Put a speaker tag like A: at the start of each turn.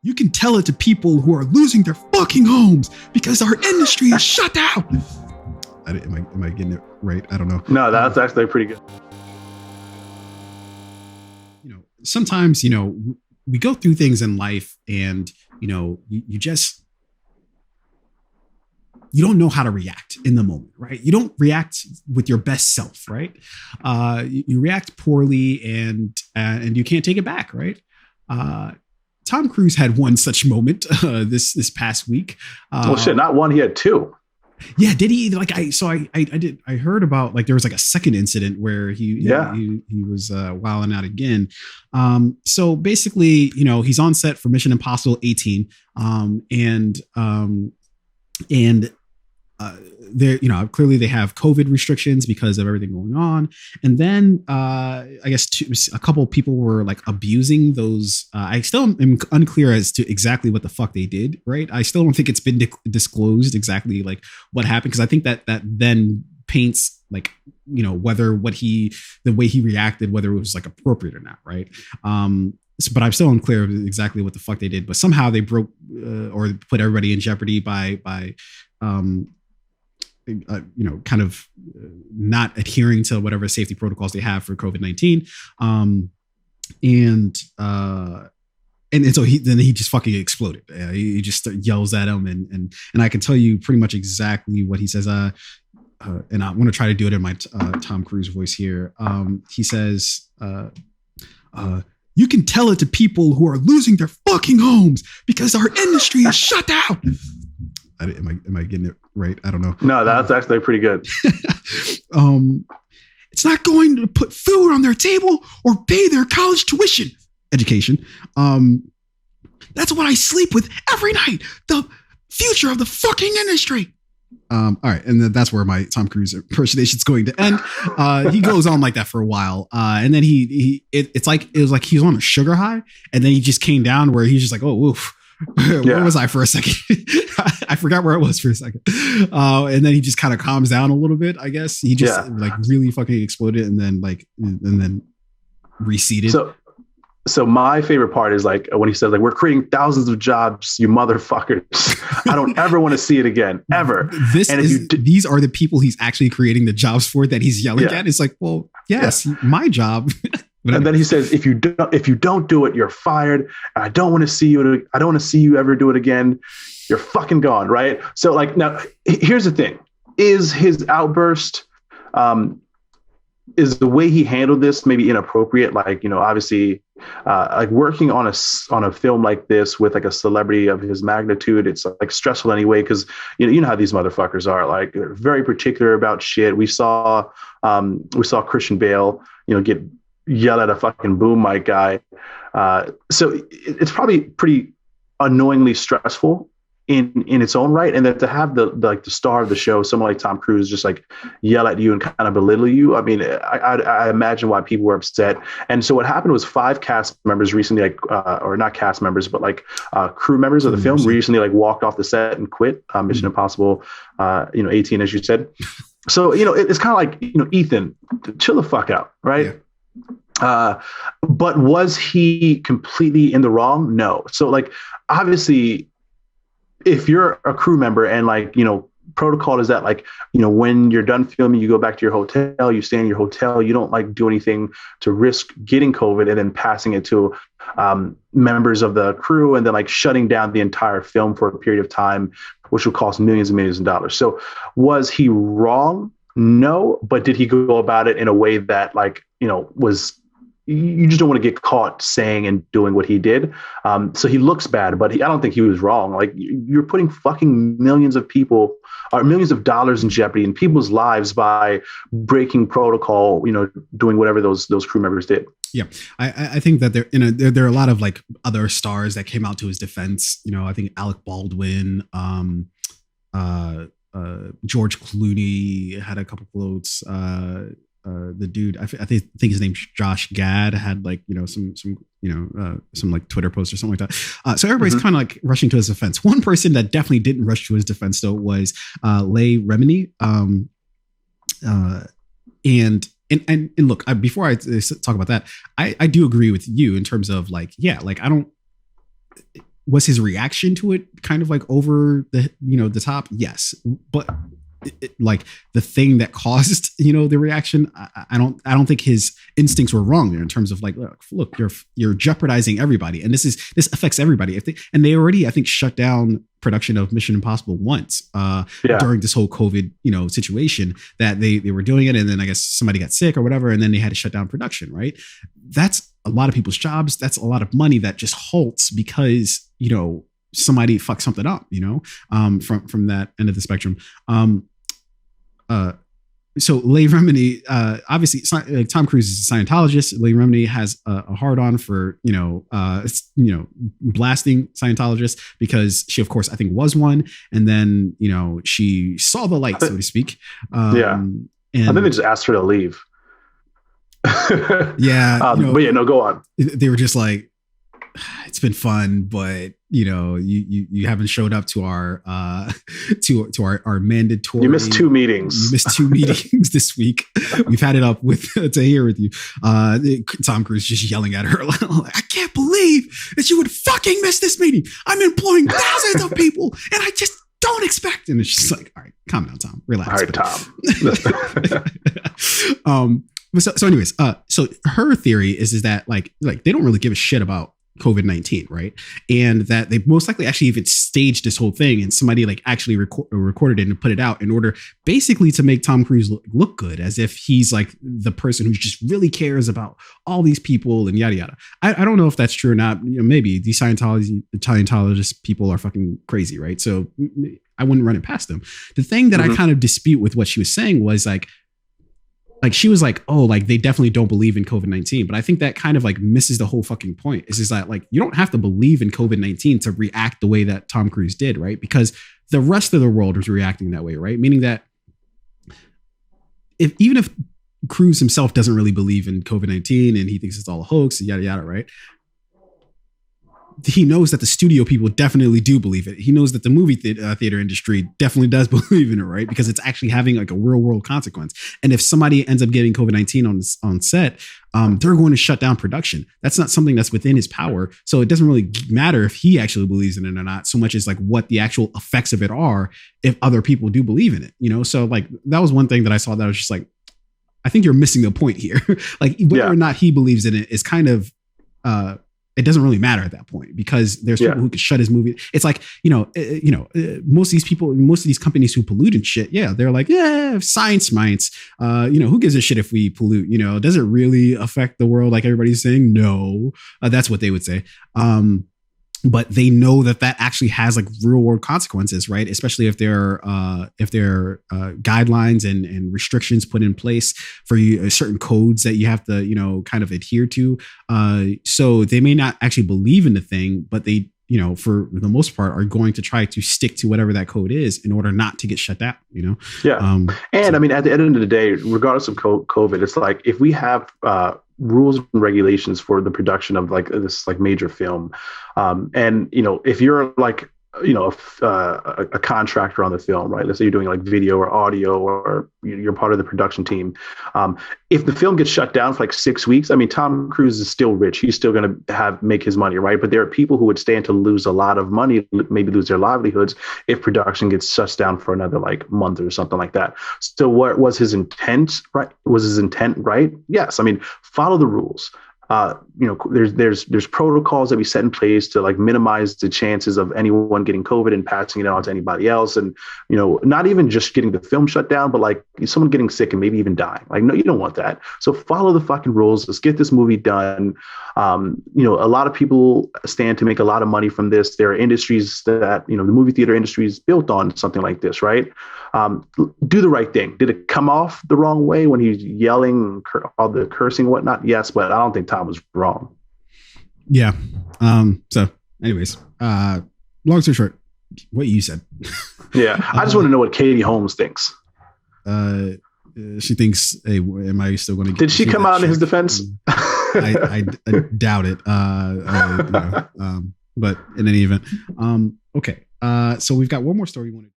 A: You can tell it to people who are losing their fucking homes because our industry is shut down. Am I getting it right? I don't know.
B: No, that's actually pretty good.
A: Sometimes, we go through things in life and, you don't know how to react in the moment, right? You don't react with your best self, right? You react poorly and you can't take it back, right? Tom Cruise had one such moment this past week.
B: Well, shit, not one, he had two.
A: Yeah, did he? I heard about there was a second incident where he was wilding out again. So basically, he's on set for Mission Impossible 18, there, clearly they have COVID restrictions because of everything going on. And then I guess a couple of people were abusing those. I still am unclear as to exactly what the fuck they did. Right. I still don't think it's been disclosed exactly what happened. Cause I think that then paints whether the way he reacted, whether it was appropriate or not. Right. But I'm still unclear of exactly what the fuck they did, but somehow they broke or put everybody in jeopardy by kind of not adhering to whatever safety protocols they have for COVID-19. And so he just fucking exploded. He just yells at him. And I can tell you pretty much exactly what he says. And I want to try to do it in my Tom Cruise voice here. He says, you can tell it to people who are losing their fucking homes because our industry is shut down. Am I getting it right? I don't know.
B: No, that's actually pretty good.
A: It's not going to put food on their table or pay their college tuition. Education. That's what I sleep with every night. The future of the fucking industry. All right, and then that's where my Tom Cruise impersonation is going to end. He goes on like that for a while, and then it was like he was on a sugar high, and then he just came down where he's just like, oh, oof. Where was I for a second? I forgot where I was for a second. And then he just kind of calms down a little bit. I guess he just really fucking exploded, and then receded.
B: So my favorite part is when he says we're creating thousands of jobs, you motherfuckers. I don't ever want to see it again, ever.
A: These are the people he's actually creating the jobs for that he's yelling at. It's like, well, yes, my job.
B: And then he says, if you don't do it, you're fired. And I don't want to see you. I don't want to see you ever do it again. You're fucking gone, right? So now here's the thing: is his outburst, is the way he handled this maybe inappropriate? Obviously, working on a film like this with a celebrity of his magnitude, it's stressful anyway, because you know how these motherfuckers are. They're very particular about shit. We saw Christian Bale, get yell at a fucking boom mic guy. So it's probably pretty annoyingly stressful in its own right. And then to have the star of the show, someone like Tom Cruise, just yell at you and kind of belittle you. I mean, I imagine why people were upset. And so what happened was 5 cast members recently, or not cast members, but crew members of the film recently walked off the set and quit Mission Impossible, 18, as you said. So, it's kind of Ethan, chill the fuck out. Right. Yeah. But was he completely in the wrong? No. So obviously, if you're a crew member and protocol is that when you're done filming, you go back to your hotel, you stay in your hotel, you don't do anything to risk getting COVID and then passing it to members of the crew, and then shutting down the entire film for a period of time, which will cost millions and millions of dollars. So was he wrong? No. But did he go about it in a way that was, you just don't want to get caught saying and doing what he did. So he looks bad, but I don't think he was wrong. You're putting fucking millions of people or millions of dollars in jeopardy in people's lives by breaking protocol, doing whatever those crew members did.
A: Yeah. I think that there are a lot of other stars that came out to his defense. I think Alec Baldwin, George Clooney had a couple quotes. The dude, I think his name's Josh Gad, had some Twitter posts or something like that. So everybody's kind of rushing to his defense. One person that definitely didn't rush to his defense though was Leigh Remini. And look, before I talk about that, I do agree with you in terms of I don't. was his reaction to it kind of like over the, the top? Yes. But like the thing that caused, the reaction, I don't think his instincts were wrong there in terms of like, look, you're jeopardizing everybody. And this affects everybody. And they already, I think, shut down production of Mission Impossible once during this whole COVID, situation that they were doing it. And then I guess somebody got sick or whatever. And then they had to shut down production, right? That's a lot of people's jobs. That's a lot of money that just halts because, somebody fucked something up, from that end of the spectrum. So Leigh Remini, obviously Tom Cruise is a Scientologist. Leigh Remini has a hard on for, blasting Scientologists because she, of course, I think was one. And then, she saw the light, so to speak. And
B: I think they just asked her to leave.
A: But
B: go on.
A: They were just like, it's been fun, but you haven't showed up to our to our mandatory.
B: You missed 2 meetings.
A: You missed 2 meetings this week. We've had it up to here with you. Tom Cruise just yelling at her like, I can't believe that you would fucking miss this meeting. I'm employing thousands of people, and I just don't expect. And it's just like, all right, calm down, Tom. Relax.
B: All right,
A: Tom. So anyways, so her theory is that like they don't really give a shit about COVID-19, right? And that they most likely actually even staged this whole thing and somebody like actually recorded it and put it out in order basically to make Tom Cruise look good, as if he's like the person who just really cares about all these people and yada yada. I don't know if that's true or not. Maybe these Scientologist people are fucking crazy, right? So I wouldn't run it past them. The thing that I kind of dispute with what she was saying was like she was like, oh, like they definitely don't believe in COVID-19. But I think that kind of like misses the whole fucking point. It's just that like, you don't have to believe in COVID-19 to react the way that Tom Cruise did, right? Because the rest of the world was reacting that way, right? Meaning that even if Cruise himself doesn't really believe in COVID-19 and he thinks it's all a hoax, yada, yada, right? He knows that the studio people definitely do believe it. He knows that the movie theater industry definitely does believe in it, right? Because it's actually having like a real world consequence. And if somebody ends up getting COVID-19 on set, they're going to shut down production. That's not something that's within his power. So it doesn't really matter if he actually believes in it or not, so much as like what the actual effects of it are if other people do believe in it, So like that was one thing that I saw that was just like, I think you're missing the point here. Like whether or not he believes in it is kind of, it doesn't really matter at that point because there's people who could shut his movie. It's like, most of these companies who pollute and shit. Yeah. They're like, yeah, science minds. Who gives a shit if we pollute, does it really affect the world? Like everybody's saying, no, that's what they would say. But they know that actually has like real world consequences, right? Especially if there are guidelines and restrictions put in place for you, certain codes that you have to, kind of adhere to. So they may not actually believe in the thing, but they, for the most part, are going to try to stick to whatever that code is in order not to get shut down,
B: Yeah. I mean, at the end of the day, regardless of COVID, it's like if we have rules and regulations for the production of like this like major film, and if you're like a contractor on the film, right? Let's say you're doing like video or audio, or you're part of the production team. If the film gets shut down for like 6 weeks, I mean, Tom Cruise is still rich. He's still going to make his money, right? But there are people who would stand to lose a lot of money, maybe lose their livelihoods if production gets shut down for another like month or something like that. So what was his intent, right? Was his intent right? Yes. I mean, follow the rules. There's protocols that we set in place to like minimize the chances of anyone getting COVID and passing it on to anybody else. And, not even just getting the film shut down, but like someone getting sick and maybe even dying. Like, no, you don't want that. So follow the fucking rules. Let's get this movie done. A lot of people stand to make a lot of money from this. There are industries that, the movie theater industry is built on something like this, right? Do the right thing. Did it come off the wrong way when he's yelling, all the cursing and whatnot? Yes, but I don't think Tom was wrong.
A: Yeah. So anyways, long story short, what you said.
B: Yeah. I just want to know what Katie Holmes thinks.
A: She thinks, hey, am I still going to get...
B: Did she come out in his defense?
A: I doubt it. But in any event. Okay. So we've got one more story we want to